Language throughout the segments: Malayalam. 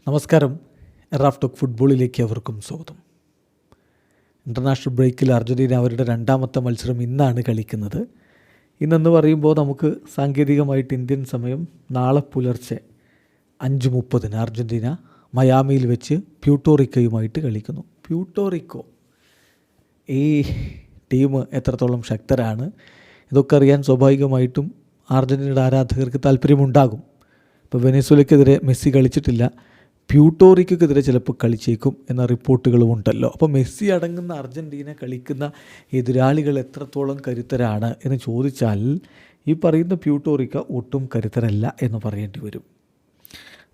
നമസ്കാരം. റാഫ് ടോക്ക് ഫുട്ബോളിലേക്ക് അവർക്കും സ്വാഗതം. ഇൻ്റർനാഷണൽ ബ്രേക്കിൽ അർജൻറ്റീന അവരുടെ രണ്ടാമത്തെ മത്സരം ഇന്നാണ് കളിക്കുന്നത്. ഇന്നെന്ന് പറയുമ്പോൾ നമുക്ക് സാങ്കേതികമായിട്ട് ഇന്ത്യൻ സമയം നാളെ പുലർച്ചെ 5:30 അർജൻറ്റീന മയാമിയിൽ വെച്ച് പ്യൂട്ടോറിക്കോയുമായിട്ട് കളിക്കുന്നു. പ്യൂട്ടോറിക്കോ ഈ ടീം എത്രത്തോളം ശക്തരാണ് ഇതൊക്കെ അറിയാൻ സ്വാഭാവികമായിട്ടും അർജൻറ്റീനയുടെ ആരാധകർക്ക് താല്പര്യമുണ്ടാകും. ഇപ്പോൾ വെനസ്വേലയ്ക്കെതിരെ മെസ്സി കളിച്ചിട്ടില്ല, പ്യൂട്ടോറിക്കോക്കെതിരെ ചിലപ്പോൾ കളിച്ചേക്കും എന്ന റിപ്പോർട്ടുകളും ഉണ്ടല്ലോ. അപ്പോൾ മെസ്സി അടങ്ങുന്ന അർജൻറ്റീന കളിക്കുന്ന എതിരാളികൾ എത്രത്തോളം കരുത്തരാണ് എന്ന് ചോദിച്ചാൽ ഈ പറയുന്ന പ്യൂട്ടോറിക്കോ ഒട്ടും കരുത്തരല്ല എന്ന് പറയേണ്ടി വരും.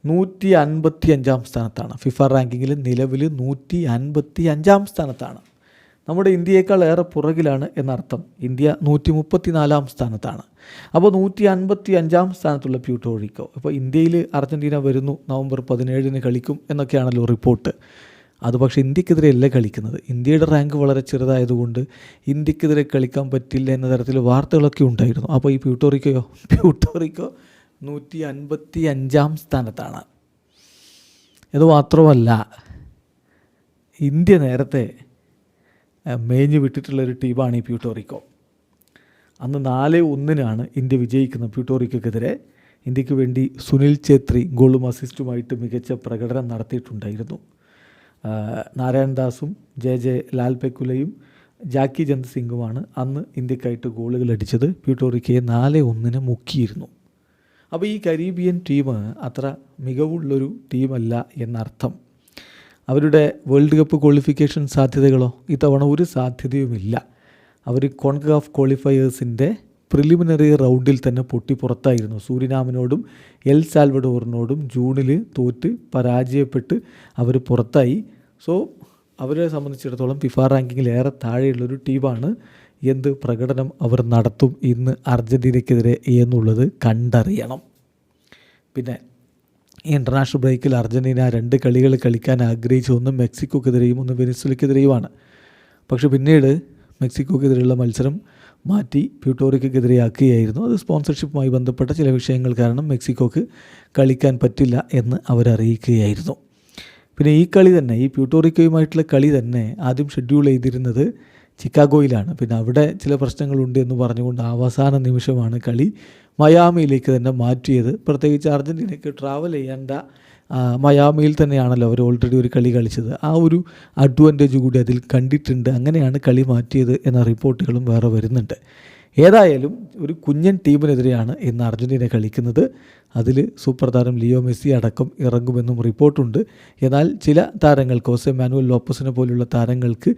155 സ്ഥാനത്താണ് ഫിഫ റാങ്കിങ്ങിൽ. നിലവിൽ 155 സ്ഥാനത്താണ്. നമ്മുടെ ഇന്ത്യയേക്കാൾ ഏറെ പുറകിലാണ് എന്നർത്ഥം. ഇന്ത്യ 134 സ്ഥാനത്താണ്. അപ്പോൾ 155 സ്ഥാനത്തുള്ള പ്യൂട്ടോറിക്കോ ഇപ്പോൾ ഇന്ത്യയിൽ അർജൻറ്റീന വരുന്നു, നവംബർ 17 കളിക്കും എന്നൊക്കെയാണല്ലോ റിപ്പോർട്ട്. അത് പക്ഷേ ഇന്ത്യക്കെതിരെയല്ല കളിക്കുന്നത്. ഇന്ത്യയുടെ റാങ്ക് വളരെ ചെറുതായതുകൊണ്ട് ഇന്ത്യക്കെതിരെ കളിക്കാൻ പറ്റില്ല എന്ന തരത്തിൽ വാർത്തകളൊക്കെ ഉണ്ടായിരുന്നു. അപ്പോൾ ഈ പ്യൂട്ടോറിക്കോ 155 സ്ഥാനത്താണ്. ഇത് മാത്രമല്ല, ഇന്ത്യ നേരത്തെ മേഞ്ഞു വിട്ടിട്ടുള്ളൊരു ടീമാണ് ഈ പ്യൂട്ടോറിക്കോ. അന്ന് 4-1 ഇന്ത്യ വിജയിക്കുന്നത് പ്യൂട്ടോറിക്കോക്കെതിരെ. ഇന്ത്യക്ക് വേണ്ടി സുനിൽ ഛേത്രി ഗോളും അസിസ്റ്റുമായിട്ട് മികച്ച പ്രകടനം നടത്തിയിട്ടുണ്ടായിരുന്നു. നാരായൺ ദാസും ജെ ലാൽപെക്കുലയും ജാക്കി ചന്ദ് സിംഗുമാണ് അന്ന് ഇന്ത്യക്കായിട്ട് ഗോളുകൾ അടിച്ചത്. പ്യൂട്ടോറിക്കോയെ 4-1 മുക്കിയിരുന്നു. അപ്പോൾ ഈ കരീബിയൻ ടീം അത്ര മികവുള്ളൊരു ടീമല്ല എന്നർത്ഥം. അവരുടെ വേൾഡ് കപ്പ് ക്വാളിഫിക്കേഷൻ സാധ്യതകളോ ഇത്തവണ ഒരു സാധ്യതയുമില്ല. അവർ കോൺകാഫ് ക്വാളിഫയേഴ്സിൻ്റെ പ്രിലിമിനറി റൗണ്ടിൽ തന്നെ പൊട്ടി പുറത്തായിരുന്നു. സൂരിനാമിനോടും എൽ സാൽവഡോറിനോടും ജൂണിൽ തോറ്റ് പരാജയപ്പെട്ട് അവർ പുറത്തായി. സോ അവരെ സംബന്ധിച്ചിടത്തോളം ഫിഫ റാങ്കിങ്ങിൽ ഏറെ താഴെയുള്ളൊരു ടീമാണ്. എന്ത് പ്രകടനം അവർ നടത്തും ഇന്ന് അർജൻറ്റീനയ്ക്കെതിരെ എന്നുള്ളത് കണ്ടറിയണം. പിന്നെ ഈ ഇൻ്റർനാഷണൽ ബ്രേക്കിൽ അർജൻറ്റീന 2 കളികൾ കളിക്കാൻ ആഗ്രഹിച്ചു. ഒന്ന് മെക്സിക്കോക്കെതിരെയും ഒന്ന് വെനസ്വേലയ്ക്കെതിരെയുമാണ്. പക്ഷെ പിന്നീട് മെക്സിക്കോക്കെതിരെയുള്ള മത്സരം മാറ്റി പ്യൂട്ടോറിക്കോക്കെതിരെയാക്കുകയായിരുന്നു. അത് സ്പോൺസർഷിപ്പുമായി ബന്ധപ്പെട്ട ചില വിഷയങ്ങൾ കാരണം മെക്സിക്കോക്ക് കളിക്കാൻ പറ്റില്ല എന്ന് അവരറിയിക്കുകയായിരുന്നു. പിന്നെ ഈ കളി തന്നെ, ഈ പ്യൂട്ടോറിക്കോയുമായിട്ടുള്ള കളി തന്നെ ആദ്യം ഷെഡ്യൂൾ ചെയ്തിരുന്നത് ചിക്കാഗോയിലാണ്. പിന്നെ അവിടെ ചില പ്രശ്നങ്ങളുണ്ട് എന്ന് പറഞ്ഞുകൊണ്ട് അവസാന നിമിഷമാണ് കളി മയാമിയിലേക്ക് തന്നെ മാറ്റിയത്. പ്രത്യേകിച്ച് അർജൻറ്റീനയ്ക്ക് ട്രാവൽ ചെയ്യേണ്ട മയാമിയിൽ തന്നെയാണല്ലോ അവർ ഓൾറെഡി ഒരു കളി കളിച്ചത്. ആ ഒരു അഡ്വാൻറ്റേജ് കൂടി അതിൽ കണ്ടിട്ടുണ്ട്. അങ്ങനെയാണ് കളി മാറ്റിയത് എന്ന റിപ്പോർട്ടുകളും വേറെ വരുന്നുണ്ട്. ഏതായാലും ഒരു കുഞ്ഞൻ ടീമിനെതിരെയാണ് ഇന്ന് അർജൻറ്റീന കളിക്കുന്നത്. അതിൽ സൂപ്പർ താരം ലിയോ മെസ്സി അടക്കം ഇറങ്ങുമെന്നും റിപ്പോർട്ടുണ്ട്. എന്നാൽ ചില താരങ്ങൾക്ക്, ഹോസെ മാനുവൽ ലോപ്പസിനെ പോലുള്ള താരങ്ങൾക്ക്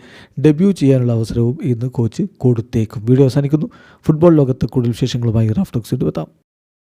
ഡെബ്യൂ ചെയ്യാനുള്ള അവസരവും ഇന്ന് കോച്ച് കൊടുത്തേക്കും. വീഡിയോ അവസാനിക്കുന്നു. ഫുട്ബോൾ ലോകത്ത് കൂടുതൽ വിശേഷങ്ങളുമായി റാഫ് ടോക്സ് എത്താം.